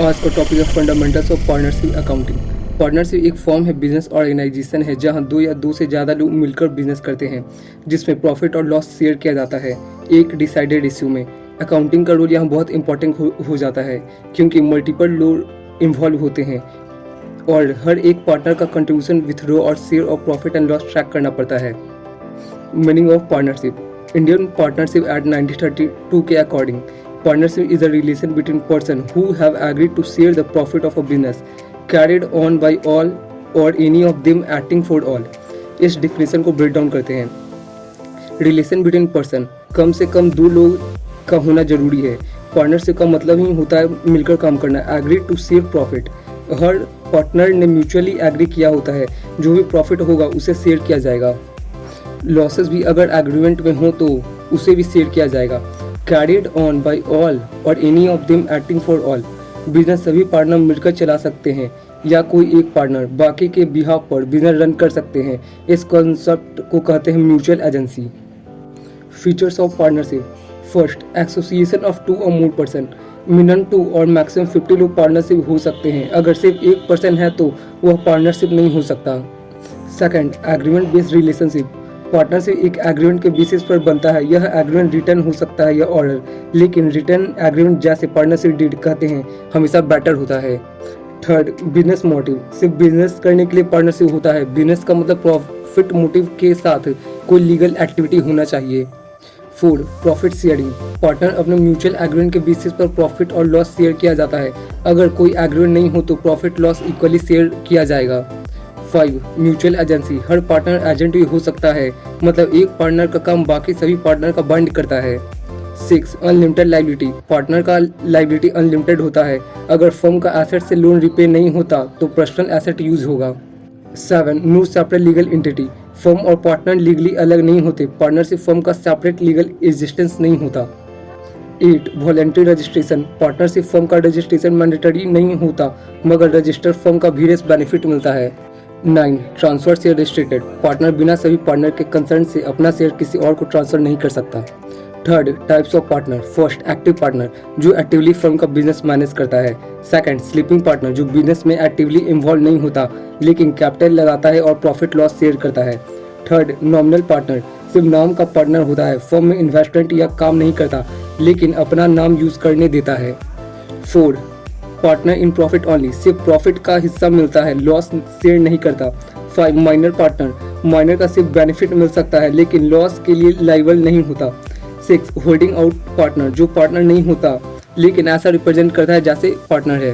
आज का टॉपिक है fundamentals of partnership accounting. Partnership एक फॉर्म है, बिजनेस ऑर्गेनाइजेशन है जहां दो या दो से ज़्यादा लोग मिलकर बिजनेस करते हैं, जिसमें प्रॉफिट और लॉस शेयर किया जाता है एक डिसाइडेड रेशियो में। अकाउंटिंग का रोल यहाँ बहुत इंपॉर्टेंट हो जाता है क्योंकि मल्टीपल लोग इन्वॉल्व होते हैं और हर एक पार्टनर का कंट्रीब्यूशन विथड्रॉ और share of profit and loss track करना पड़ता है। Meaning of partnership. Indian partnership act 1932 के according, partnership is a relation between persons who have agreed to share the profit of a business carried on by all or any of them acting for all। इस definition को break down करते हैं। Relation between person, कम से कम दो लोग का होना जरूरी है। पार्टनरशिप का मतलब ही होता है मिलकर काम करना। एग्री टू शेयर प्रॉफिट, हर पार्टनर ने म्यूचुअली एग्री किया होता है जो भी प्रॉफिट होगा उसे शेयर किया जाएगा। लॉसेस भी अगर एग्रीमेंट में हो तो उसे भी शेयर किया जाएगा। कैरिड ऑन बाई ऑल और any of them acting for all, business सभी पार्टनर मिलकर चला सकते हैं या कोई एक पार्टनर बाकी के बिहाफ पर बिजनेस रन कर सकते हैं। इस कॉन्सेप्ट को कहते हैं mutual agency. Features of partnership. First, association of two और मोर पर्सन, मिनिमम 2 और मैक्सिमम 50 लोग पार्टनरशिप हो सकते हैं। अगर सिर्फ एक पर्सन है तो वह पार्टनरशिप नहीं हो सकता। Second, agreement based relationship, partnership एक एग्रीमेंट के बेसिस पर बनता है। यह एग्रीमेंट रिटर्न हो सकता है या ऑर्डर, लेकिन रिटर्न एग्रीमेंट जैसे पार्टनरशिप डीड कहते हैं हमेशा बेटर होता है। थर्ड, बिजनेस मोटिव, सिर्फ बिजनेस करने के लिए पार्टनरशिप होता है। बिजनेस का मतलब प्रॉफिट मोटिव के साथ कोई लीगल एक्टिविटी होना चाहिए। फोर्थ, प्रॉफिट शेयरिंग, पार्टनर अपने म्यूचुअल एग्रीमेंट के बेसिस पर प्रॉफिट और लॉस शेयर किया जाता है। अगर कोई एग्रीमेंट नहीं हो तो प्रॉफिट लॉस इक्वली शेयर किया जाएगा। 5, म्यूचुअल एजेंसी, हर पार्टनर एजेंट भी हो सकता है, मतलब एक पार्टनर का काम बाकी सभी पार्टनर का बाइंड करता है। 6, अनलिमिटेड लायबिलिटी, पार्टनर का लायबिलिटी अनलिमिटेड होता है। अगर फर्म का एसेट से लोन रिपे नहीं होता तो पर्सनल एसेट यूज होगा। 7, no separate legal entity, firm और पार्टनर लीगली अलग नहीं होते। पार्टनरशिप फर्म का सेपरेट लीगल एग्जिस्टेंस नहीं होता। 8, वॉलंटरी रजिस्ट्रेशन, पार्टनरशिप फर्म का रजिस्ट्रेशन मैंडेटरी नहीं होता मगर रजिस्टर्ड फर्म का वेरियस बेनिफिट मिलता है। 9, ट्रांसफर शेयर रिस्ट्रिक्टेड, पार्टनर बिना सभी पार्टनर के कंसर्न से अपना शेयर किसी और को ट्रांसफर नहीं कर सकता। Third, types of partner. First, active partner, जो एक्टिवली फर्म का बिजनेस मैनेज करता है। सेकंड, स्लीपिंग पार्टनर, जो बिजनेस में एक्टिवली इन्वॉल्व नहीं होता लेकिन कैपिटल लगाता है और प्रॉफिट लॉस शेयर करता है। थर्ड, नॉमिनल पार्टनर, सिर्फ नाम का पार्टनर होता है, फर्म में इन्वेस्टमेंट या काम नहीं करता लेकिन अपना नाम यूज करने देता है। Fourth, partner in profit only, सिर्फ प्रॉफिट का हिस्सा मिलता है, लॉस शेयर नहीं करता। 5, माइनर पार्टनर, माइनर का सिर्फ बेनिफिट मिल सकता है लेकिन लॉस के लिए लायबल नहीं होता। 6, होल्डिंग आउट पार्टनर, जो पार्टनर नहीं होता लेकिन ऐसा रिप्रेजेंट करता है जैसे पार्टनर है।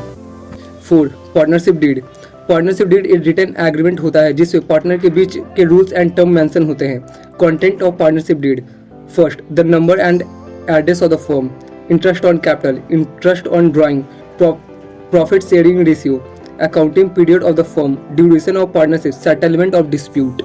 4, पार्टनरशिप डीड, पार्टनरशिप डीड एक रिटन एग्रीमेंट होता है जिसमें पार्टनर के बीच के रूल्स एंड टर्म मेंशन होते हैं। Content of partnership deed. First, the number and address of the firm, interest on capital, interest on drawing, profit sharing ratio, accounting period of the firm, duration of partnership, settlement of dispute.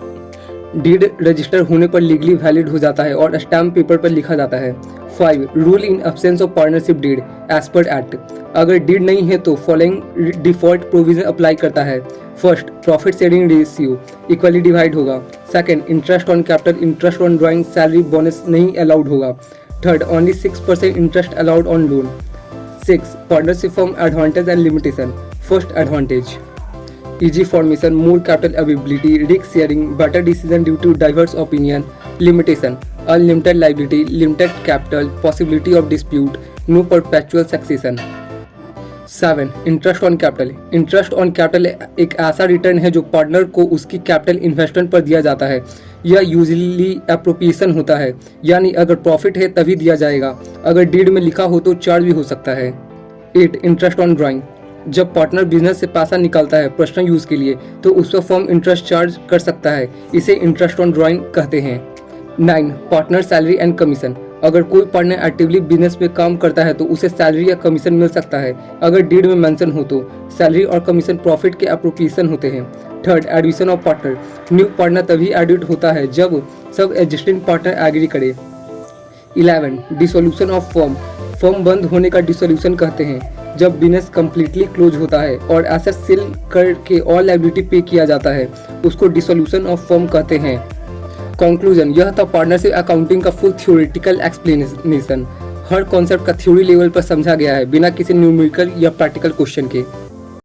Deed register होने पर legally valid हो जाता है और stamp paper पर लिखा जाता है। 5, rule in absence of partnership deed as per act, अगर डीड नहीं है तो फॉलोइंग डिफॉल्ट प्रोविजन अप्लाई करता है। First, profit sharing ratio equally divide होगा। Second, interest on capital, interest on drawing, salary, bonus नहीं अलाउड होगा। Third, only 6% interest allowed on loan. 6, partnership firm advantage and limitation. First advantage, easy formation, more capital availability, risk sharing, better decision due to diverse opinion. Limitation, unlimited liability, limited capital, possibility of dispute, no perpetual succession. 7, interest on capital, interest on capital एक ऐसा return है जो partner को उसकी capital investment पर दिया जाता है। यह यूजुअली एप्रोप्रिएशन होता है, यानी अगर प्रॉफिट है तभी दिया जाएगा, अगर डीड में लिखा हो तो चार्ज भी हो सकता है। 8, इंटरेस्ट ऑन ड्राइंग, जब पार्टनर बिजनेस से पैसा निकालता है पर्सनल यूज के लिए तो उस पर फर्म इंटरेस्ट चार्ज कर सकता है, इसे इंटरेस्ट ऑन ड्राइंग कहते हैं। 9, पार्टनर सैलरी एंड कमीशन, अगर कोई पार्टनर एक्टिवली बिजनेस में काम करता है तो उसे सैलरी या कमीशन मिल सकता है, अगर डीड में मेंशन हो तो। सैलरी और कमीशन प्रॉफिट के एप्रोप्रिएशन होते हैं। Third, admission of partner, new partner तभी एडिट होता है जब सब एग्जिस्टिंग पार्टनर एग्री करे। 11, डिसोल्यूशन ऑफ फर्म, फर्म बंद होने का डिसोल्यूशन कहते हैं जब बिजनेस कम्प्लीटली क्लोज होता है और एसेट सेल करके ऑल लायबिलिटी पे किया जाता है, उसको डिसोल्यूशन ऑफ फर्म कहते हैं। कंक्लूजन, यह था पार्टनरशिप अकाउंटिंग का फुल थ्योरेटिकल एक्सप्लेनेशन। हर कॉन्सेप्ट का थ्योरी लेवल पर समझा गया है बिना किसी न्यूमेरिकल या प्रैक्टिकल क्वेश्चन के।